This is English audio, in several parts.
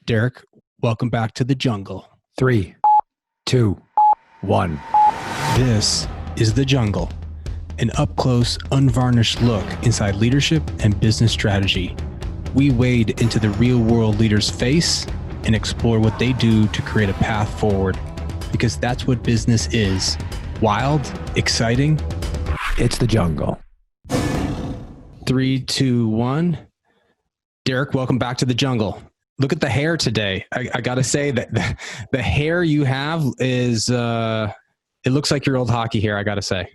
Derek, welcome back to the jungle. 3, 2, 1. This is The Jungle, an up-close, unvarnished look inside leadership and business strategy. We wade into the real-world leader's face and explore what they do to create a path forward, because that's what business is. Wild, exciting. It's the jungle. 3, 2, 1. Derek, welcome back to the jungle. Look at the hair today. I got to say that the hair you have is, it looks like your old hockey hair, I got to say.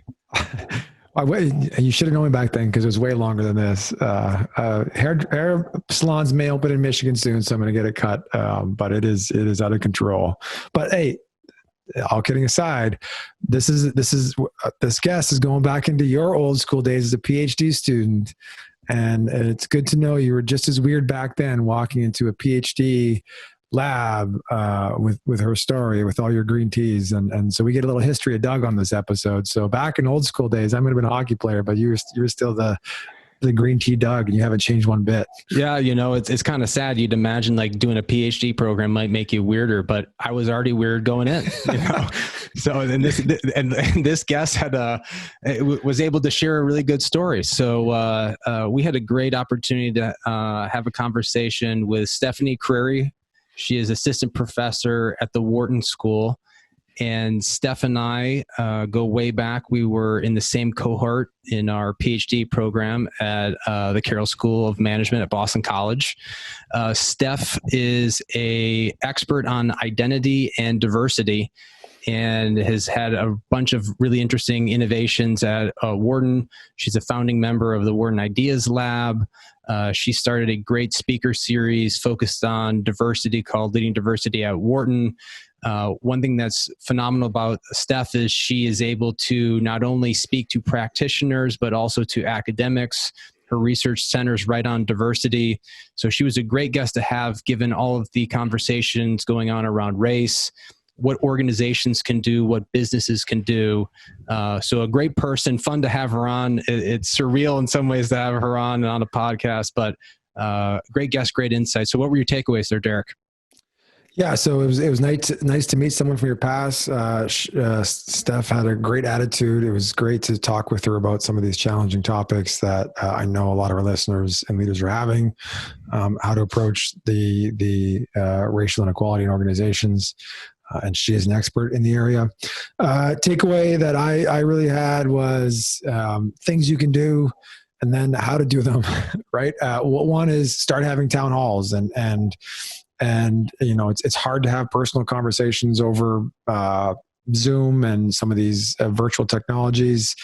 You should have known me back then because it was way longer than this. Hair salons may open in Michigan soon, so I'm going to get it cut. But it is out of control. But hey, all kidding aside, this guest is going back into your old school days as a PhD student. And it's good to know you were just as weird back then walking into a PhD lab with her story, with all your green teas. And so we get a little history of Doug on this episode. So back in old school days, I might have been a hockey player, but you were still the green tea Doug, and you haven't changed one bit. Yeah, it's kind of sad. You'd imagine like doing a PhD program might make you weirder, but I was already weird going in. So and this guest was able to share a really good story. So we had a great opportunity to have a conversation with Stephanie Creary. She is assistant professor at the Wharton School. And Steph and I go way back. We were in the same cohort in our PhD program at the Carroll School of Management at Boston College. Steph is an expert on identity and diversity and has had a bunch of really interesting innovations at Wharton. She's a founding member of the Wharton Ideas Lab. She started a great speaker series focused on diversity called Leading Diversity at Wharton. One thing that's phenomenal about Steph is she is able to not only speak to practitioners, but also to academics. Her research centers right on diversity. So she was a great guest to have, given all of the conversations going on around race, what organizations can do, what businesses can do. So a great person, fun to have her on. It's surreal in some ways to have her on a podcast, but great guest, great insight. So what were your takeaways there, Derek? Yeah, so it was nice to meet someone from your past. Steph had a great attitude. It was great to talk with her about some of these challenging topics that I know a lot of our listeners and leaders are having, how to approach the racial inequality in organizations. And she is an expert in the area. Takeaway that I really had was things you can do and then how to do them, right? One is start having town halls and it's hard to have personal conversations over Zoom and some of these virtual technologies,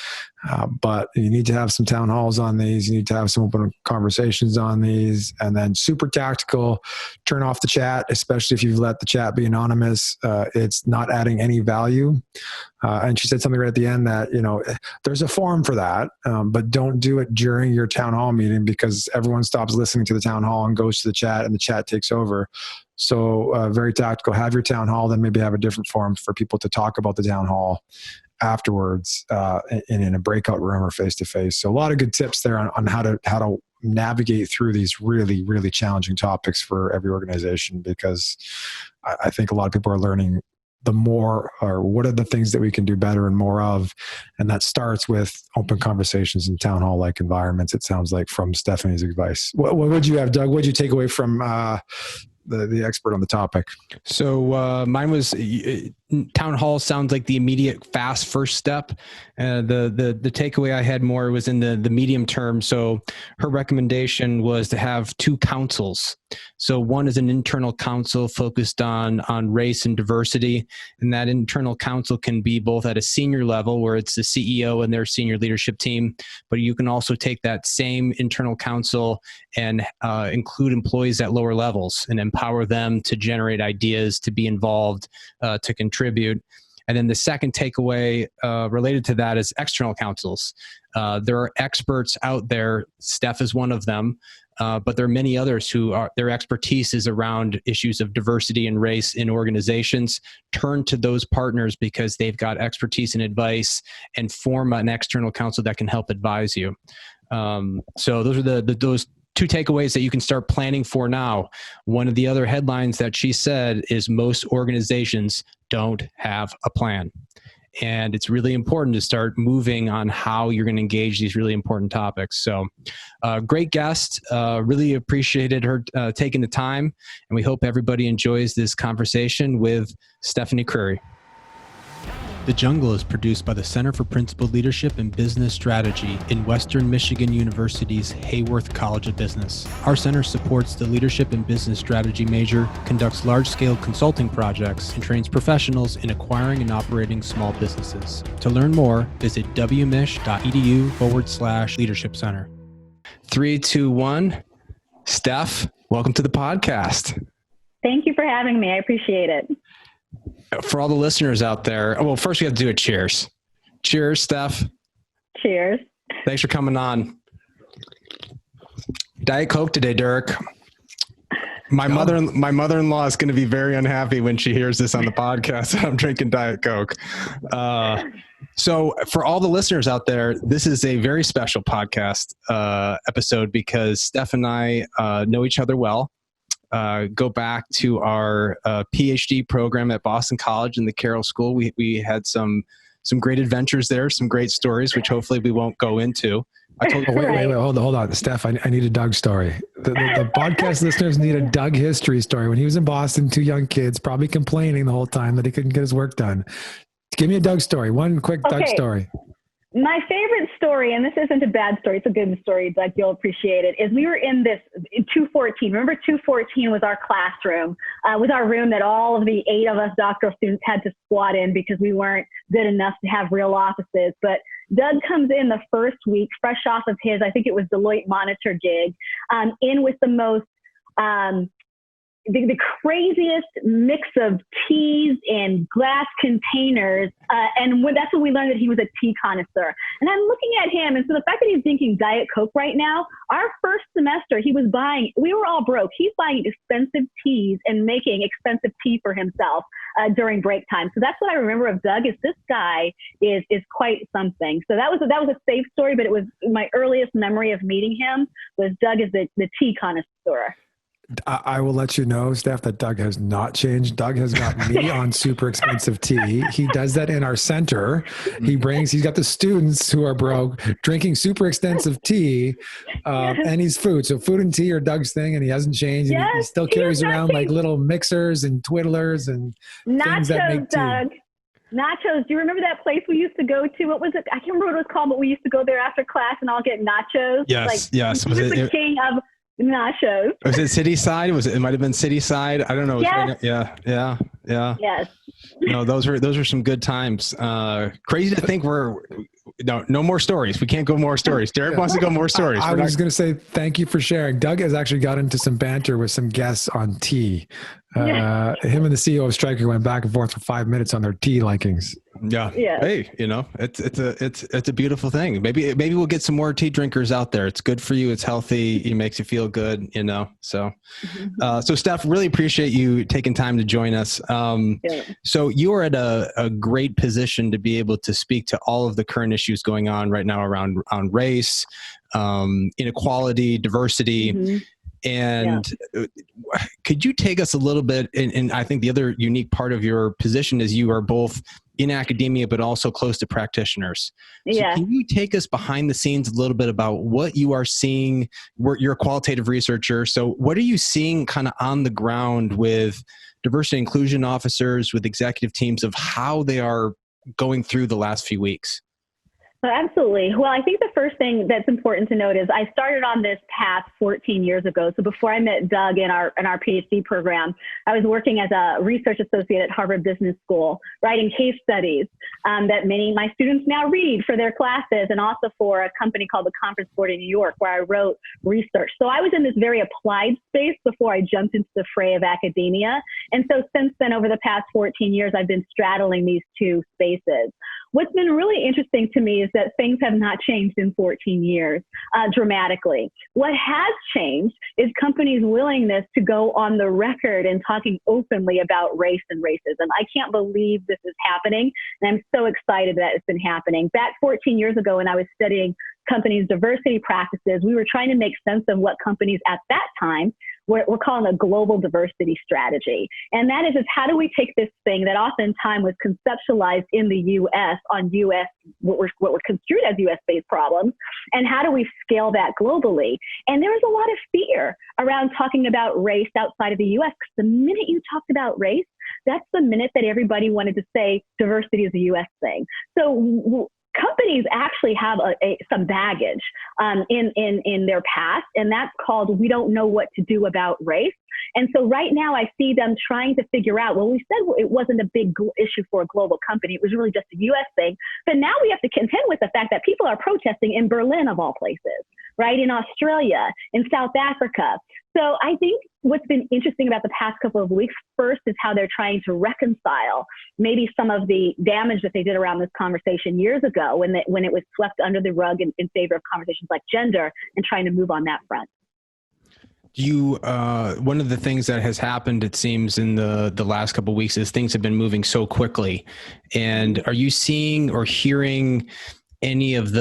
but you need to have some town halls on these. You need to have some open conversations on these, and then super tactical, turn off the chat, especially if you've let the chat be anonymous. It's not adding any value. And she said something right at the end that, there's a forum for that, but don't do it during your town hall meeting because everyone stops listening to the town hall and goes to the chat and the chat takes over. So very tactical. Have your town hall, then maybe have a different forum for people to talk about the town hall afterwards in a breakout room or face-to-face. So a lot of good tips there on how to navigate through these really, really challenging topics for every organization, because I think a lot of people are learning the more, or what are the things that we can do better and more of. And that starts with open conversations in town hall-like environments, it sounds like, from Stephanie's advice. What would you have, Doug? What did you take away from the expert on the topic? So mine was town hall sounds like the immediate fast first step. The takeaway I had more was in the medium term. So her recommendation was to have 2 councils. So one is an internal council focused on race and diversity. And that internal council can be both at a senior level where it's the CEO and their senior leadership team, but you can also take that same internal council and include employees at lower levels and empower them to generate ideas, to be involved, to contribute. And then the second takeaway related to that is external councils. There are experts out there. Steph is one of them. But there are many others their expertise is around issues of diversity and race in organizations. Turn to those partners because they've got expertise and advice, and form an external council that can help advise you. So those are those two takeaways that you can start planning for now. One of the other headlines that she said is most organizations don't have a plan. And it's really important to start moving on how you're going to engage these really important topics. So great guest. Really appreciated her taking the time. And we hope everybody enjoys this conversation with Stephanie Creary. The Jungle is produced by the Center for Principled Leadership and Business Strategy in Western Michigan University's Hayworth College of Business. Our center supports the leadership and business strategy major, conducts large-scale consulting projects, and trains professionals in acquiring and operating small businesses. To learn more, visit wmich.edu/leadership center. 3, 2, 1. Steph, welcome to the podcast. Thank you for having me. I appreciate it. For all the listeners out there, well, first we have to do a cheers. Cheers, Steph. Cheers. Thanks for coming on. Diet Coke today, Dirk. My mother-in-law is going to be very unhappy when she hears this on the podcast. I'm drinking Diet Coke. So for all the listeners out there, this is a very special podcast episode because Steph and I know each other well. Go back to our PhD program at Boston College and the Carroll School. We had some great adventures there, some great stories, which hopefully we won't go into. I told you, wait, hold on, Steph. I need a Doug story. The podcast listeners need a Doug history story. When he was in Boston, 2 young kids, probably complaining the whole time that he couldn't get his work done. Give me a Doug story. One quick Doug story. My favorite story, and this isn't a bad story, it's a good story, Doug, you'll appreciate it, is we were in 214. Remember 214 was our classroom, was our room that all of the 8 of us doctoral students had to squat in because we weren't good enough to have real offices. But Doug comes in the first week, fresh off of his, I think it was Deloitte Monitor gig, in with the most, the craziest mix of teas and glass containers. And that's when we learned that he was a tea connoisseur. And I'm looking at him. And so the fact that he's drinking Diet Coke right now, our first semester, we were all broke. He's buying expensive teas and making expensive tea for himself during break time. So that's what I remember of Doug is this guy is quite something. So that was a safe story, but it was my earliest memory of meeting him was Doug is the tea connoisseur. I will let you know, Steph, that Doug has not changed. Doug has got me on super expensive tea. He does that in our center. He's got the students who are broke drinking super expensive tea, and he's food. So food and tea are Doug's thing, and he hasn't changed. And he still carries around like little mixers and twiddlers and things that make tea. Doug. Nachos. Do you remember that place we used to go to? What was it? I can't remember what it was called, but we used to go there after class and all get nachos. Yes. Was it the king of nachos? Was it City Side? It might have been City Side. I don't know. Yes. Yeah. Yes. No, those were some good times. Crazy to think no more stories. We can't go more stories. Derek wants to go more stories. I was going to say thank you for sharing. Doug has actually got into some banter with some guests on tea. Him and the CEO of Stryker went back and forth for 5 minutes on their tea likings. Yeah. Hey, it's a beautiful thing. Maybe we'll get some more tea drinkers out there. It's good for you. It's healthy. It makes you feel good, So, so Steph, really appreciate you taking time to join us. So you are at a great position to be able to speak to all of the current issues going on right now around race, inequality, diversity. Mm-hmm. And could you take us a little bit, and I think the other unique part of your position is you are both in academia, but also close to practitioners. So can you take us behind the scenes a little bit about what you are seeing? You're a qualitative researcher. So what are you seeing kind of on the ground with diversity and inclusion officers, with executive teams of how they are going through the last few weeks? Absolutely. Well, I think the first thing that's important to note is I started on this path 14 years ago. So before I met Doug in our PhD program, I was working as a research associate at Harvard Business School, writing case studies that many of my students now read for their classes, and also for a company called the Conference Board in New York, where I wrote research. So I was in this very applied space before I jumped into the fray of academia. And so since then, over the past 14 years, I've been straddling these two spaces. What's been really interesting to me is that things have not changed in 14 years dramatically. What has changed is companies' willingness to go on the record and talking openly about race and racism. I can't believe this is happening, and I'm so excited that it's been happening. Back 14 years ago when I was studying companies' diversity practices, we were trying to make sense of what companies at that time we're calling a global diversity strategy. And that is how do we take this thing that oftentimes was conceptualized in the U.S. on U.S., what were construed as U.S.-based problems, and how do we scale that globally? And there was a lot of fear around talking about race outside of the U.S. because the minute you talked about race, that's the minute that everybody wanted to say diversity is a U.S. thing. So companies actually have some baggage in their past, and that's called we don't know what to do about race. And so right now I see them trying to figure out, well, we said it wasn't a big issue for a global company. It was really just a U.S. thing. But now we have to contend with the fact that people are protesting in Berlin, of all places, right? In Australia, in South Africa. So I think what's been interesting about the past couple of weeks, first, is how they're trying to reconcile maybe some of the damage that they did around this conversation years ago when it was swept under the rug in favor of conversations like gender, and trying to move on that front. One of the things that has happened, it seems, in the last couple of weeks is things have been moving so quickly. And are you seeing or hearing any of what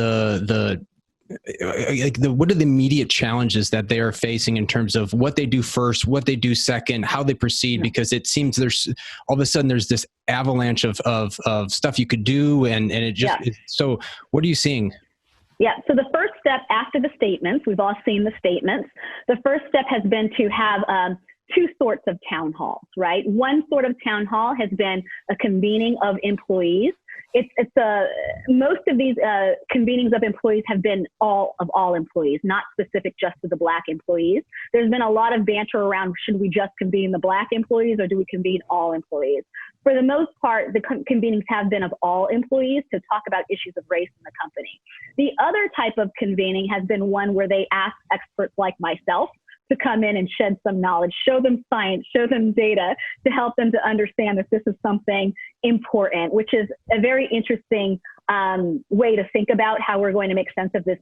are the immediate challenges that they are facing in terms of what they do first, what they do second, how they proceed? Because it seems there's all of a sudden there's this avalanche of stuff you could do, and it just so what are you seeing? Yeah. So the first step after the statements, we've all seen the statements. The first step has been to have two sorts of town halls, right? One sort of town hall has been a convening of employees. Most of these convenings of employees have been all employees, not specific just to the Black employees. There's been a lot of banter around, should we just convene the Black employees or do we convene all employees? For the most part, the convenings have been of all employees to talk about issues of race in the company. The other type of convening has been one where they ask experts like myself to come in and shed some knowledge, show them science, show them data to help them to understand that this is something important, which is a very interesting way to think about how we're going to make sense of this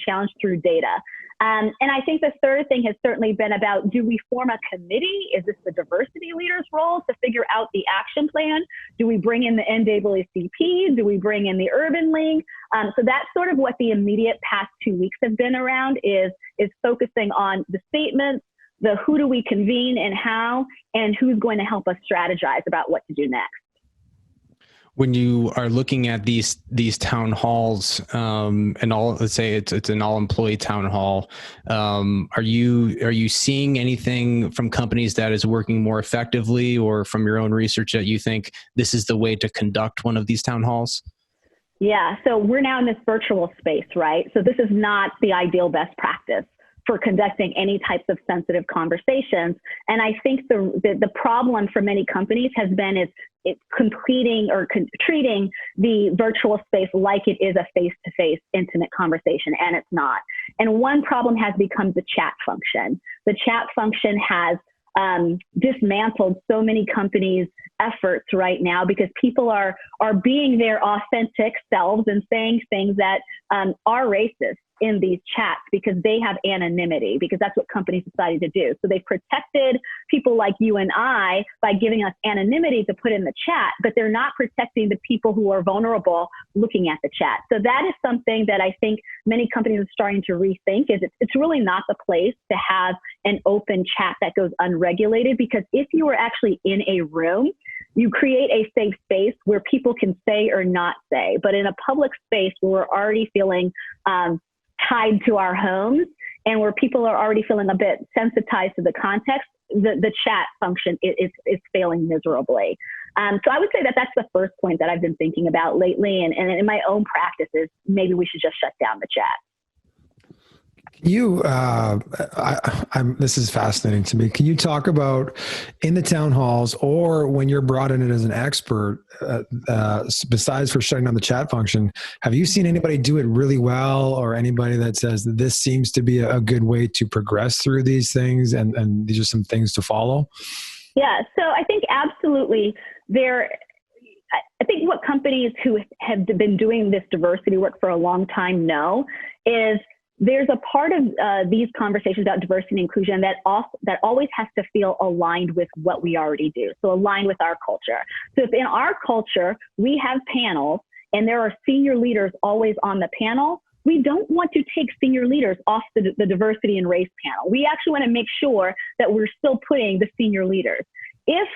challenge through data. And I think the third thing has certainly been about, do we form a committee? Is this the diversity leader's role to figure out the action plan? Do we bring in the NAACP? Do we bring in the Urban League? So that's sort of what the immediate past 2 weeks have been around, is focusing on the statements, the who do we convene and how, and who's going to help us strategize about what to do next. When you are looking at these town halls, and let's say it's an all-employee town hall, are you seeing anything from companies that is working more effectively, or from your own research that you think this is the way to conduct one of these town halls? Yeah, so we're now in this virtual space, right? So this is not the ideal best practice for conducting any types of sensitive conversations. And I think the problem for many companies has been it's completing or treating the virtual space like it is a face-to-face intimate conversation, and it's not. And one problem has become the chat function. The chat function has dismantled so many companies' efforts right now because people are being their authentic selves and saying things that are racist in these chats because they have anonymity, because that's what companies decided to do. So they protected people like you and I by giving us anonymity to put in the chat, but they're not protecting the people who are vulnerable looking at the chat. So that is something that I think many companies are starting to rethink, is it's really not the place to have an open chat that goes unregulated, because if you are actually in a room, you create a safe space where people can say or not say. But in a public space where we're already feeling tied to our homes and where people are already feeling a bit sensitized to the context, the chat function is failing miserably. So I would say that that's the first point that I've been thinking about lately. And in my own practices, maybe we should just shut down the chat. This is fascinating to me. Can you talk about, in the town halls or when you're brought in as an expert, besides for shutting down the chat function, have you seen anybody do it really well, or anybody that says that this seems to be a good way to progress through these things and these are some things to follow? Yeah, so I think absolutely I think what companies who have been doing this diversity work for a long time know is there's a part of these conversations about diversity and inclusion that always has to feel aligned with what we already do. So aligned with our culture. So if in our culture, we have panels and there are senior leaders always on the panel, we don't want to take senior leaders off the diversity and race panel. We actually want to make sure that we're still putting the senior leaders. If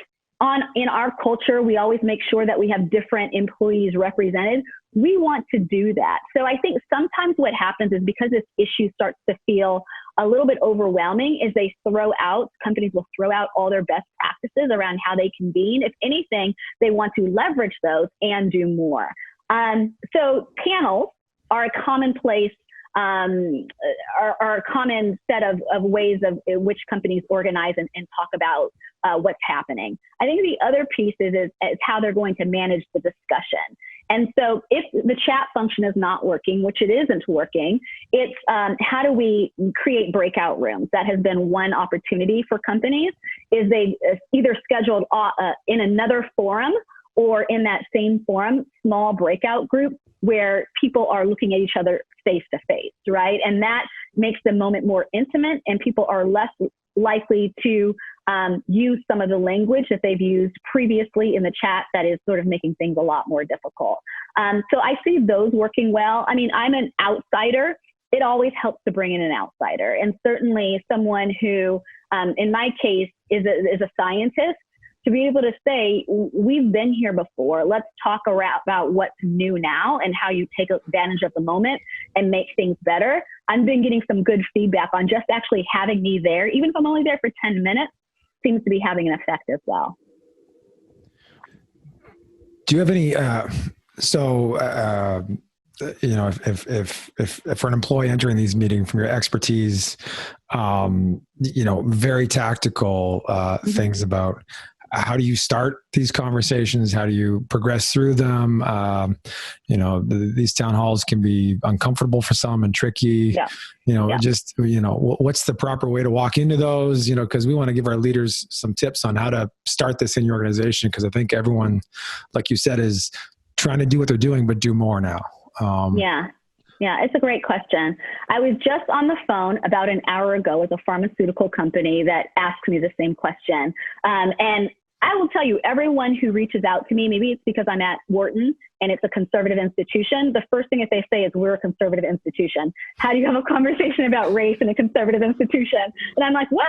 in our culture, we always make sure that we have different employees represented, we want to do that. So I think sometimes what happens is because this issue starts to feel a little bit overwhelming, is companies will throw out all their best practices around how they convene. If anything, they want to leverage those and do more. So panels are a commonplace, are a common set of ways in which companies organize and talk about what's happening. I think the other piece is how they're going to manage the discussion. And so if the chat function is not working, which it isn't working, it's how do we create breakout rooms? That has been one opportunity for companies, is they either scheduled in another forum or in that same forum, small breakout groups where people are looking at each other face to face, right? And that makes the moment more intimate, and people are less likely to use some of the language that they've used previously in the chat that is sort of making things a lot more difficult. So I see those working well. I mean, I'm an outsider. It always helps to bring in an outsider. And certainly someone who, in my case, is a scientist, to be able to say, we've been here before. Let's talk about what's new now and how you take advantage of the moment and make things better. I've been getting some good feedback on just actually having me there, even if I'm only there for 10 minutes, seems to be having an effect as well. Do you have any, if for an employee entering these meetings, from your expertise, very tactical things about how do you start these conversations? How do you progress through them? These town halls can be uncomfortable for some and tricky. What's the proper way to walk into those? Because we want to give our leaders some tips on how to start this in your organization. Because I think everyone, like you said, is trying to do what they're doing, but do more now. Yeah, it's a great question. I was just on the phone about an hour ago with a pharmaceutical company that asked me the same question. And I will tell you, everyone who reaches out to me, maybe it's because I'm at Wharton and it's a conservative institution, the first thing that they say is, we're a conservative institution. How do you have a conversation about race in a conservative institution? And I'm like, well,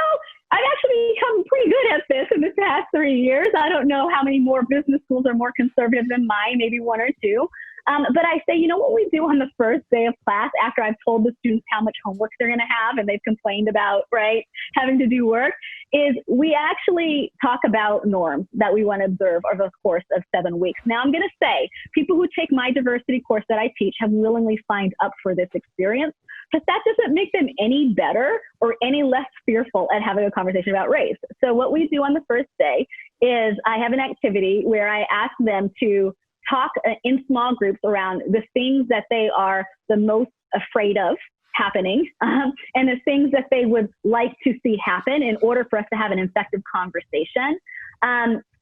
I've actually become pretty good at this in the past 3 years. I don't know how many more business schools are more conservative than mine, maybe one or two. But I say, what we do on the first day of class, after I've told the students how much homework they're going to have and they've complained about, right, having to do work, is we actually talk about norms that we want to observe over the course of 7 weeks. Now, I'm going to say people who take my diversity course that I teach have willingly signed up for this experience, but that doesn't make them any better or any less fearful at having a conversation about race. So what we do on the first day is I have an activity where I ask them to talk in small groups around the things that they are the most afraid of happening, and the things that they would like to see happen in order for us to have an effective conversation.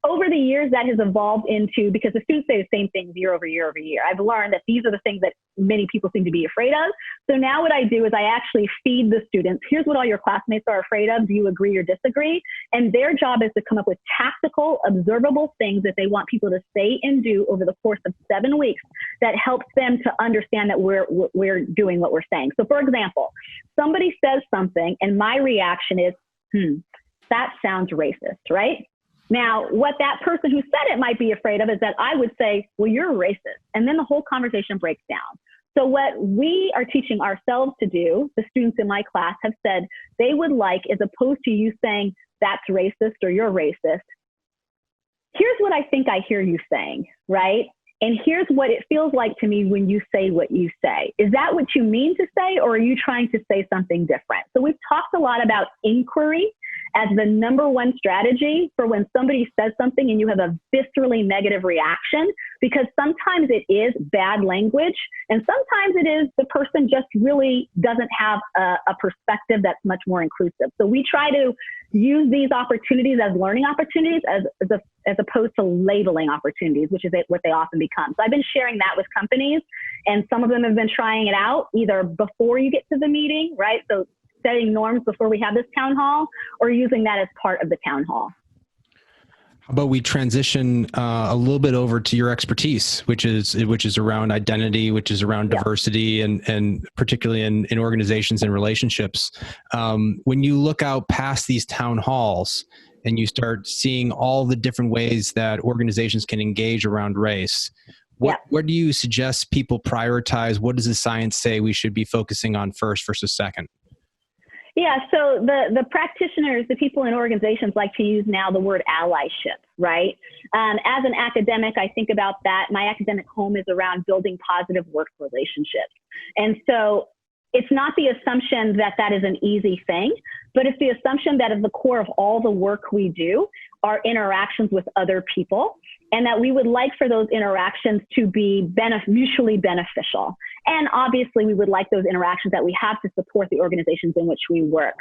Over the years, that has evolved into, because the students say the same things year over year over year, I've learned that these are the things that many people seem to be afraid of. So now what I do is I actually feed the students, here's what all your classmates are afraid of. Do you agree or disagree? And their job is to come up with tactical, observable things that they want people to say and do over the course of 7 weeks that helps them to understand that we're doing what we're saying. So for example, somebody says something and my reaction is, that sounds racist, right? Now, what that person who said it might be afraid of is that I would say, well, you're racist. And then the whole conversation breaks down. So what we are teaching ourselves to do, the students in my class have said they would like, as opposed to you saying that's racist or you're racist, here's what I think I hear you saying, right? And here's what it feels like to me when you say what you say. Is that what you mean to say, or are you trying to say something different? So we've talked a lot about inquiry as the number one strategy for when somebody says something and you have a viscerally negative reaction, because sometimes it is bad language and sometimes it is the person just really doesn't have a perspective that's much more inclusive. So we try to use these opportunities as learning opportunities as opposed to labeling opportunities, which is what they often become. So I've been sharing that with companies, and some of them have been trying it out either before you get to the meeting, right? So setting norms before we have this town hall, or using that as part of the town hall. How about we transition a little bit over to your expertise, which is around identity, which is around diversity, and particularly in organizations and relationships. When you look out past these town halls and you start seeing all the different ways that organizations can engage around race, what do you suggest people prioritize? What does the science say we should be focusing on first versus second? Yeah, so the practitioners, the people in organizations like to use now the word allyship, right? As an academic, I think about that. My academic home is around building positive work relationships. And so it's not the assumption that that is an easy thing, but it's the assumption that at the core of all the work we do are interactions with other people, and that we would like for those interactions to be mutually beneficial. And obviously, we would like those interactions that we have to support the organizations in which we work.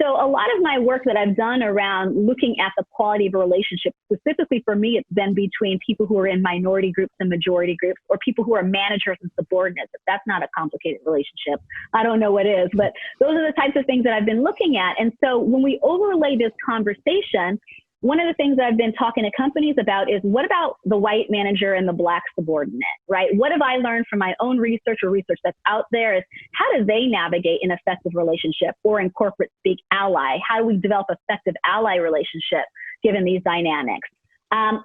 So a lot of my work that I've done around looking at the quality of a relationship, specifically for me, it's been between people who are in minority groups and majority groups, or people who are managers and subordinates. If that's not a complicated relationship, I don't know what is. But those are the types of things that I've been looking at. And so when we overlay this conversation, one of the things that I've been talking to companies about is, what about the white manager and the black subordinate, right? What have I learned from my own research or research that's out there is, how do they navigate an effective relationship, or in corporate speak, ally? How do we develop effective ally relationship given these dynamics?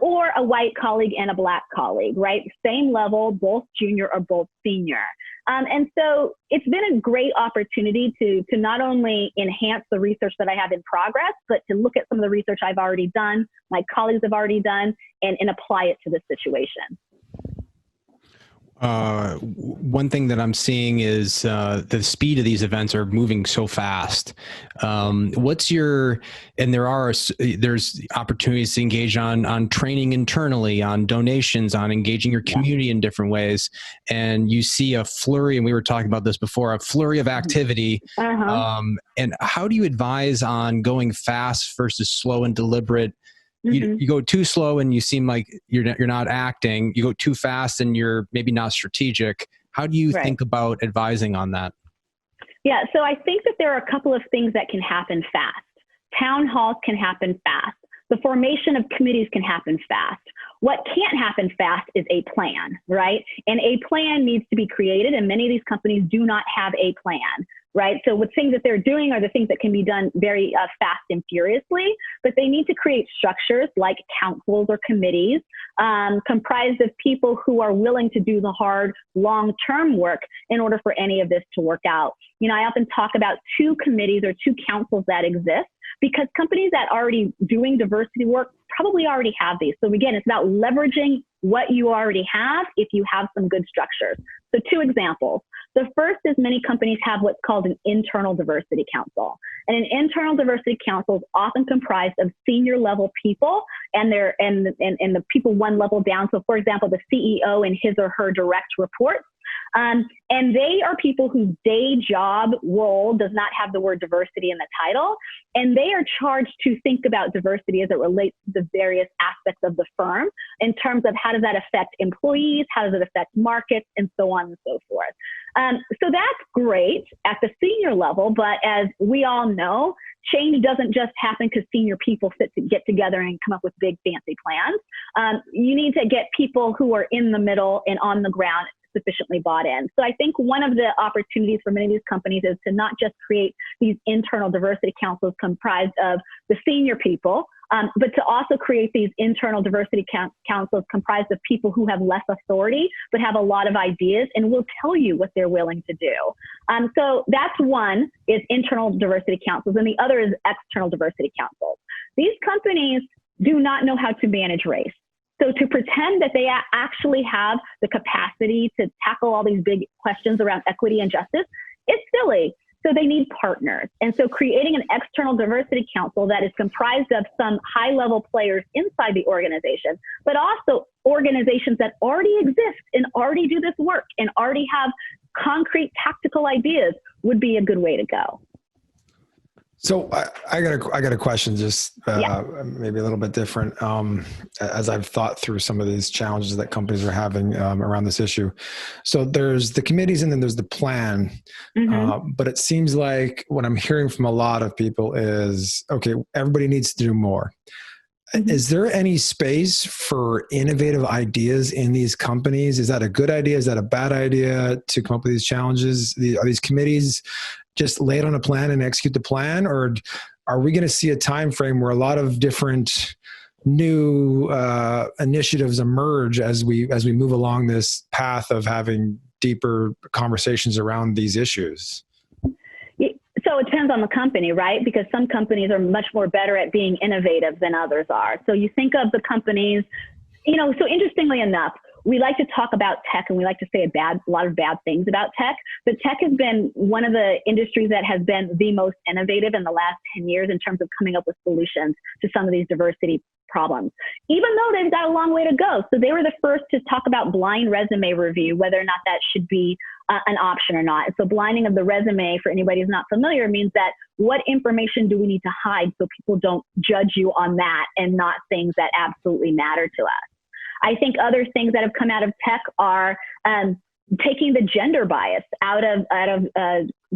Or a white colleague and a black colleague, right? Same level, both junior or both senior. And so it's been a great opportunity to not only enhance the research that I have in progress, but to look at some of the research I've already done, my colleagues have already done, and apply it to this situation. One thing that I'm seeing is the speed of these events are moving so fast. And there's opportunities to engage on training internally, on donations, on engaging your community in different ways. And you see a flurry, and we were talking about this before, a flurry of activity. And how do you advise on going fast versus slow and deliberate? You go too slow and you seem like you're not acting. You go too fast and you're maybe not strategic. How do you think about advising on that? Yeah, so I think that there are a couple of things that can happen fast. Town halls can happen fast. The formation of committees can happen fast. What can't happen fast is a plan, right? And a plan needs to be created, and many of these companies do not have a plan, right? So what things that they're doing are the things that can be done very fast and furiously, but they need to create structures like councils or committees comprised of people who are willing to do the hard long-term work in order for any of this to work out. You know, I often talk about two committees or two councils that exist, because companies that are already doing diversity work probably already have these. So again, it's about leveraging what you already have if you have some good structures. So two examples. The first is, many companies have what's called an internal diversity council. And an internal diversity council is often comprised of senior level people and the people one level down. So for example, the CEO and his or her direct reports. And they are people whose day job role does not have the word diversity in the title. And they are charged to think about diversity as it relates to the various aspects of the firm, in terms of how does that affect employees, how does it affect markets, and so on and so forth. So that's great at the senior level, but as we all know, change doesn't just happen because senior people get together and come up with big fancy plans. You need to get people who are in the middle and on the ground sufficiently bought in. So I think one of the opportunities for many of these companies is to not just create these internal diversity councils comprised of the senior people, but to also create these internal diversity councils comprised of people who have less authority, but have a lot of ideas and will tell you what they're willing to do. So that's one, is internal diversity councils, and the other is external diversity councils. These companies do not know how to manage race. So to pretend that they actually have the capacity to tackle all these big questions around equity and justice, it's silly. So they need partners. And so creating an external diversity council that is comprised of some high-level players inside the organization, but also organizations that already exist and already do this work and already have concrete tactical ideas, would be a good way to go. So I got a question, just maybe a little bit different. As I've thought through some of these challenges that companies are having around this issue. So there's the committees and then there's the plan. But it seems like what I'm hearing from a lot of people is, okay, everybody needs to do more. Is there any space for innovative ideas in these companies? Is that a good idea? Is that a bad idea to come up with these challenges? Are these committees just lay it on a plan and execute the plan? Or are we going to see a time frame where a lot of different new initiatives emerge as we move along this path of having deeper conversations around these issues? So it depends on the company, right? Because some companies are much more better at being innovative than others are. So you think of the companies, so interestingly enough, we like to talk about tech and we like to say a lot of bad things about tech, but tech has been one of the industries that has been the most innovative in the last 10 years in terms of coming up with solutions to some of these diversity problems, even though they've got a long way to go. So they were the first to talk about blind resume review, whether or not that should be an option or not. So blinding of the resume, for anybody who's not familiar, means that what information do we need to hide so people don't judge you on that and not things that absolutely matter to us. I think other things that have come out of tech are taking the gender bias out of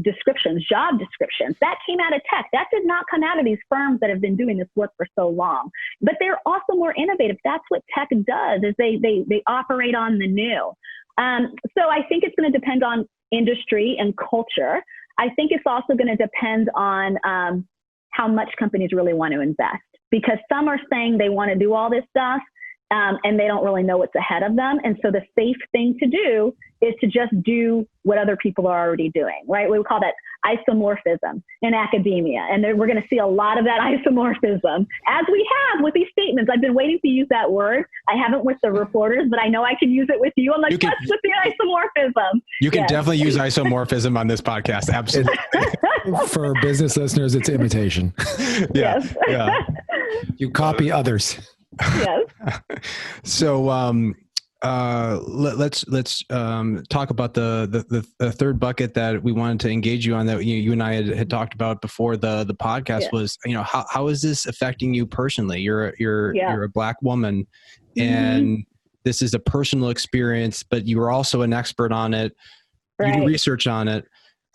descriptions, job descriptions. That came out of tech. That did not come out of these firms that have been doing this work for so long. But they're also more innovative. That's what tech does, is they operate on the new. So I think it's going to depend on industry and culture. I think it's also going to depend on how much companies really want to invest, because some are saying they want to do all this stuff, and they don't really know what's ahead of them. And so the safe thing to do is to just do what other people are already doing, right? We would call that isomorphism in academia. And we're going to see a lot of that isomorphism, as we have with these statements. I've been waiting to use that word. I haven't with the reporters, but I know I can use it with you. I'm like, what's with the isomorphism? You can definitely use isomorphism on this podcast. Absolutely. For business listeners, it's imitation. Yeah. Yes. Yeah. You copy others. Yes. So let's talk about the third bucket that we wanted to engage you on, that you and I had talked about before the podcast. Was, how is this affecting you personally? You're a Black woman, and this is a personal experience, but you are also an expert on it. Right. You do research on it.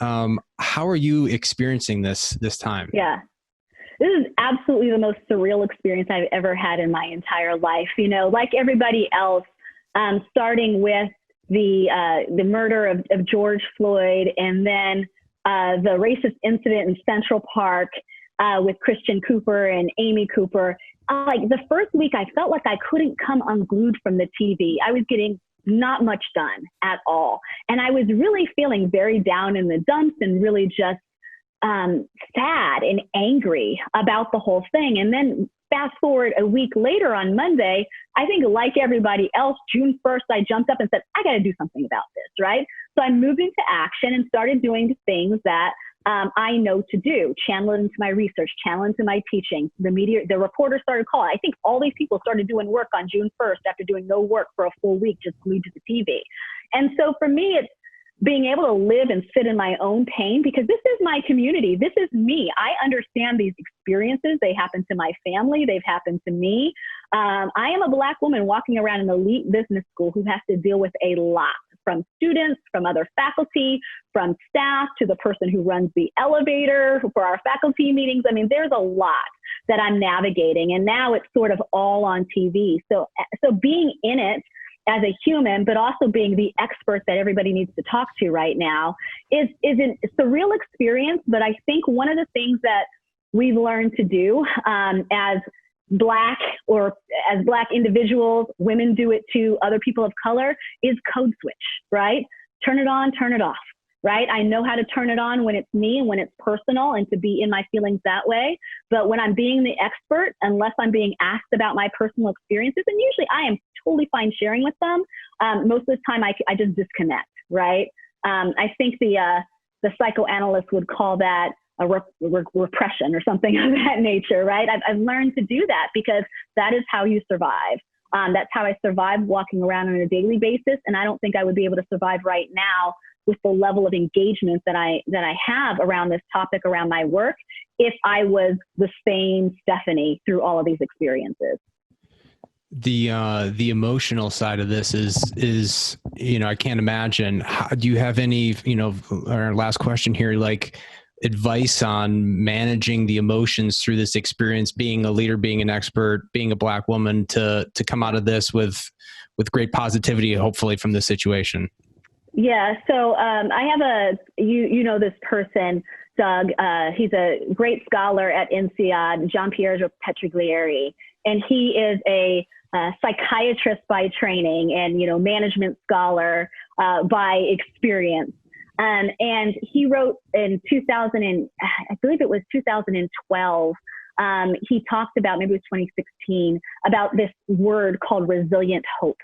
How are you experiencing this time? Yeah. This is absolutely the most surreal experience I've ever had in my entire life. Like everybody else, starting with the murder of George Floyd, and then the racist incident in Central Park with Christian Cooper and Amy Cooper. Like the first week, I felt like I couldn't come unglued from the TV. I was getting not much done at all. And I was really feeling very down in the dumps and really just sad and angry about the whole thing. And then fast forward a week later on Monday, I think like everybody else, June 1st, I jumped up and said, I got to do something about this, right? So I moved into action and started doing things that I know to do, channel it into my research, channel into my teaching. The reporters started calling. I think all these people started doing work on June 1st after doing no work for a full week, just glued to the TV. And so for me, it's being able to live and sit in my own pain, because this is my community. This is me. I understand these experiences. They happen to my family. They've happened to me. I am a Black woman walking around an elite business school who has to deal with a lot, from students, from other faculty, from staff, to the person who runs the elevator for our faculty meetings. I mean, there's a lot that I'm navigating, and now it's sort of all on TV. So being in it as a human, but also being the expert that everybody needs to talk to right now it's a real experience. But I think one of the things that we've learned to do as Black individuals, women do it too, other people of color, is code switch, right? Turn it on, turn it off, right? I know how to turn it on when it's me and when it's personal, and to be in my feelings that way. But when I'm being the expert, unless I'm being asked about my personal experiences, and usually I am totally fine sharing with them, most of the time I just disconnect, right? I think the psychoanalyst would call that a repression or something of that nature, right? I've learned to do that, because that is how you survive. That's how I survive walking around on a daily basis. And I don't think I would be able to survive right now with the level of engagement that I have around this topic, around my work, if I was the same Stephanie through all of these experiences. The emotional side of this is I can't imagine. Do you have any, our last question here, like, advice on managing the emotions through this experience, being a leader, being an expert, being a Black woman, to come out of this with great positivity, hopefully, from this situation? Yeah. So I have you know this person, Doug. He's a great scholar at INSEAD, Jean-Pierre Petriglieri, and he is a psychiatrist by training and, management scholar by experience. And he wrote in I believe it was 2012, he talked about, maybe it was 2016, about this word called resilient hope.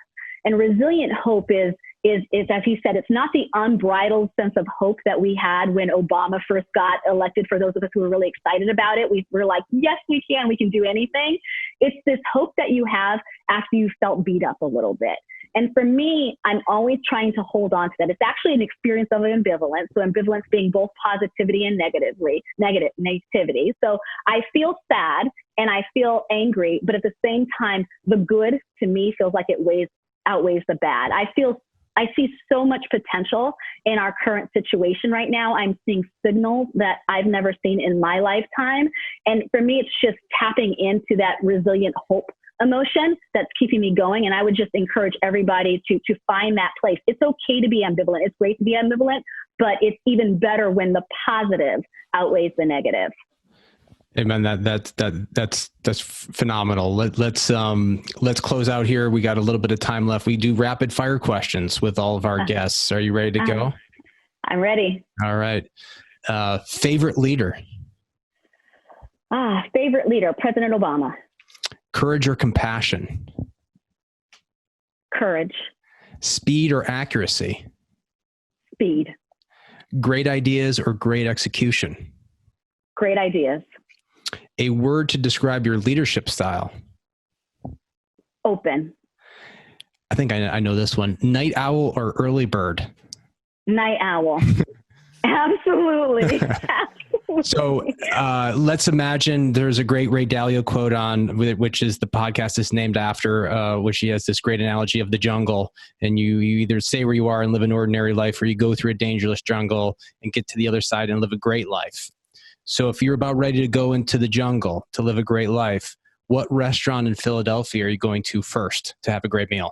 And resilient hope is, as he said, it's not the unbridled sense of hope that we had when Obama first got elected. For those of us who were really excited about it, we were like, yes, we can do anything. It's this hope that you have after you felt beat up a little bit. And for me, I'm always trying to hold on to that. It's actually an experience of ambivalence. So ambivalence being both positivity and negativity. So I feel sad and I feel angry, but at the same time, the good to me feels like it outweighs the bad. I see so much potential in our current situation right now. I'm seeing signals that I've never seen in my lifetime. And for me, it's just tapping into that resilient hope emotion that's keeping me going. And I would just encourage everybody to find that place. It's okay to be ambivalent. It's great to be ambivalent, but it's even better when the positive outweighs the negative. Amen. That's phenomenal. Let's close out here. We got a little bit of time left. We do rapid fire questions with all of our guests. Are you ready to go? I'm ready. All right. Favorite leader? Favorite leader, President Obama. Courage or compassion? Courage. Speed or accuracy? Speed. Great ideas or great execution? Great ideas. A word to describe your leadership style? Open. I think I know this one. Night owl or early bird? Night owl. Absolutely. So let's imagine there's a great Ray Dalio quote on, which is the podcast is named after, which he has this great analogy of the jungle. And you either stay where you are and live an ordinary life, or you go through a dangerous jungle and get to the other side and live a great life. So if you're about ready to go into the jungle to live a great life, what restaurant in Philadelphia are you going to first to have a great meal?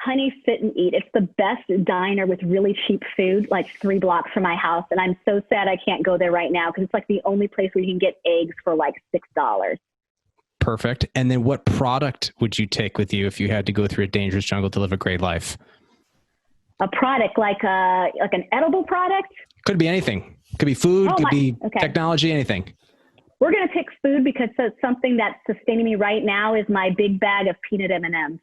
Honey Sit and Eat. It's the best diner with really cheap food, like 3 blocks from my house. And I'm so sad I can't go there right now because it's like the only place where you can get eggs for like $6. Perfect. And then what product would you take with you if you had to go through a dangerous jungle to live a great life? A product like an edible product? Could be anything. Could be food, technology, anything. We're going to pick food because it's something that's sustaining me right now is my big bag of peanut M&Ms.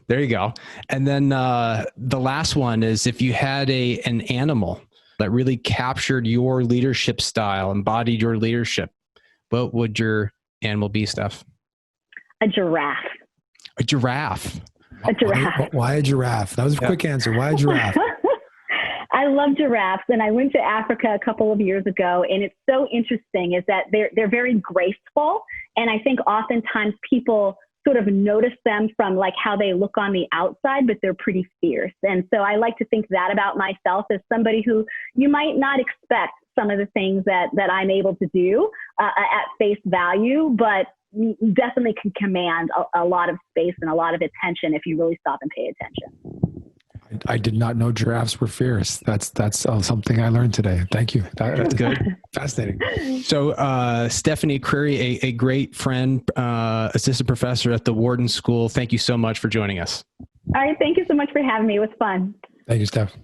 There you go. And then the last one is if you had an animal that really captured your leadership style, embodied your leadership, what would your animal be, Steph? A giraffe. A giraffe. A giraffe. Why a giraffe? That was a quick answer. Why a giraffe? I love giraffes, and I went to Africa a couple of years ago, and it's so interesting is that they're very graceful, and I think oftentimes people sort of notice them from like how they look on the outside, but they're pretty fierce. And so I like to think that about myself as somebody who you might not expect some of the things that I'm able to do at face value, but definitely can command a lot of space and a lot of attention if you really stop and pay attention. I did not know giraffes were fierce. That's something I learned today. Thank you. That's good. Fascinating. So Stephanie Creary, a great friend, assistant professor at the Wharton School. Thank you so much for joining us. All right. Thank you so much for having me. It was fun. Thank you, Steph.